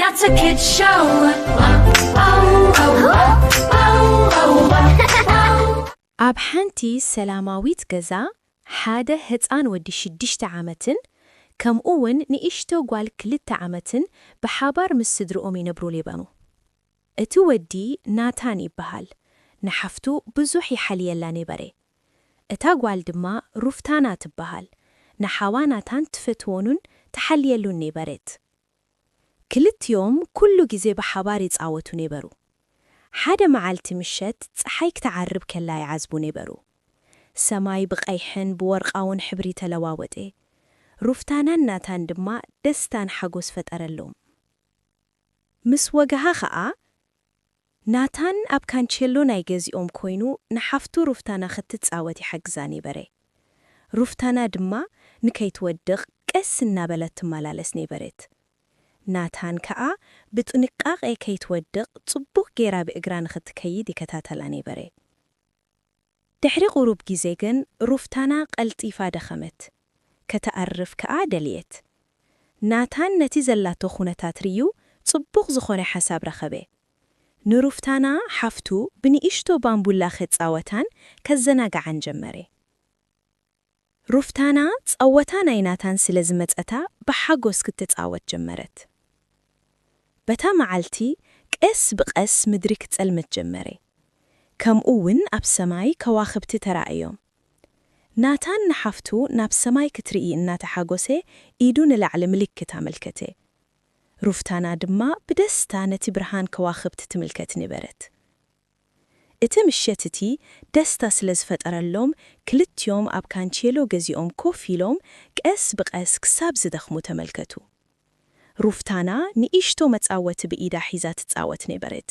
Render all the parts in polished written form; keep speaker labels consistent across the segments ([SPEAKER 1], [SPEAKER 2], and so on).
[SPEAKER 1] That's a kid show.
[SPEAKER 2] ኣብ ሓንቲ ሰላማዊት ገዛ ሓደ ህፃን ወዲ 6 ዓመትን ከምኡውን ንእሽቶ ጓል 2 ዓመትን ብሓባር ምስ ስድርኦም ይነብሩ ሌበኑ። እቲ ወዲ ናታን ይበሃል። ንሓፍቱ ብዙሕ ይሓልየላ ነበረ። እታ ጓል ድማ ሩፍታና ትበሃል። ንሓዋ ናታን ትፈትዎኑን ተሓልየሉን ነበረት። ክልቲኦም ኩሉ ጊዜ ብሓባር ይጻወቱ ነበሩ። ሓደ መዓልቲ ምሸት ፀሓይ ክትዓርብ ከላ ይዓዝቡ ነበሩ። ሰማይ ብቀይሕን ብወርቃውን ሕብሪ ተለዋወጠ። ሩፍታናን ናታን ድማ ደስታን ሓጎስ ፈጠረሎም። ምስ ወግሃ ኸዓ ናታን ኣብ ካንቸሎ ናይ ገዚኦም ኮይኑ ንሓፍቱ ሩፍታና ክትጻወት ይሕግዛ ነበረ። ሩፍታና ድማ ንከይትወድቕ ቀስ እናበለት ትመላለስ ነበረት። ናታን ከዓ ብጥንቃቄ ከይትወድቕ ጽቡቕ ጌራ ብእግራ ንኽትከይድ ይከታተላ ነበረ። ድሕሪ ቁሩብ ጊዜ ግን ሩፍታና ቀልጢፋ ደኸመት። ከተዓርፍ ከዓ ደልየት። ናታን ነቲ ዘላቶ ኩነታት ርዩ ጽቡቕ ዝኾነ ሓሳብ ረኸበ። ንሩፍታና ሓፍቱ ብንእሽቶ ባምቡላ ክትጻወታን ከዘናግዓን ጀመረ። ሩፍታና ጸወታ ናይ ናታን ስለ ዝመጸታ ብሓጎስ ክትጻወት ጀመረት። በታ መዓልቲ ቀስ ብቐስ ምድሪ ክትጸልመት ጀመረ። ከምኡውን ኣብ ሰማይ ከዋኽብቲ ተራእዮም። ናታን ንሓፍቱ ናብ ሰማይ ክትርኢ እናተሓጎሰ ኢዱ ንላዕሊ ምልክት ኣመልከተ። ሩፍታና ድማ ብደስታ ነቲ ብርሃን ከዋኽብቲ ትምልከት ነበረት። እቲ ምሸት እቲ ደስታ ስለ ዝፈጠረሎም ክልቲዮም ኣብ ካንቸሎ ገዚኦም ኮፍ ኢሎም ቀስ ብቐስ ክሳብ ዝደኽሙ ተመልከቱ። ሩፍታና ንእሽቶ መጻወቲ ብኢዳ ሒዛ ትጻወት ነበረት።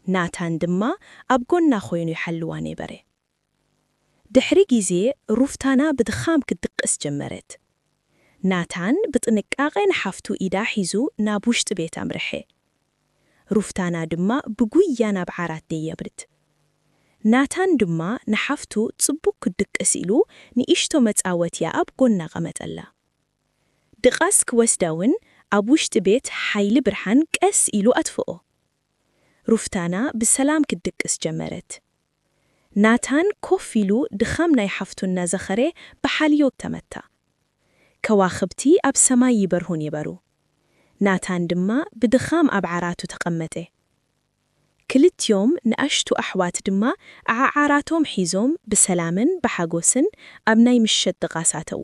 [SPEAKER 2] ናታን ድማ ኣብ ጎና ኮይኑ ይሓልዋ ነበረ። ድሕሪ ጊዜ ሩፍታና ብድኻም ክትድቅስ ጀመረት። ናታን ብጥንቃቄ ንሓፍቱ ኢዳ ሒዙ ናብ ውሽጢ ቤት ኣምርሐ። ሩፍታና ድማ ብጉያ ናብ ዓራት ደየብርት። ናታን ድማ ንሓፍቱ ጽቡቕ ክድቅስ ኢሉ ንእሽቶ መጻወትያ ኣብ ጎና ቀመጠላ። ድቓስ ክወስዳውን ኣብ ውሽጢ ቤት ሓይሊ ብርሃን ቀስ ኢሉ ኣጥፍኦ። ሩፍታና ብሰላም ክትድቅስ ጀመረት። ናታን ኮፍ ኢሉ ድኻም ናይ ሓፍቱ እናዘኸረ ብሓልዮ ተመታ። ከዋኽብቲ ኣብ ሰማይ ይበርሁ ነበሩ። ናታን ድማ ብድኻም ኣብ ዓራቱ ተቐመጠ። ክልቲዮም ንኣሽቱ ኣሕዋት ድማ ዓራቶም ሒዞም ብሰላምን ብሓጎስን ኣብ ናይ ምሸት ድቓስ ኣተዉ።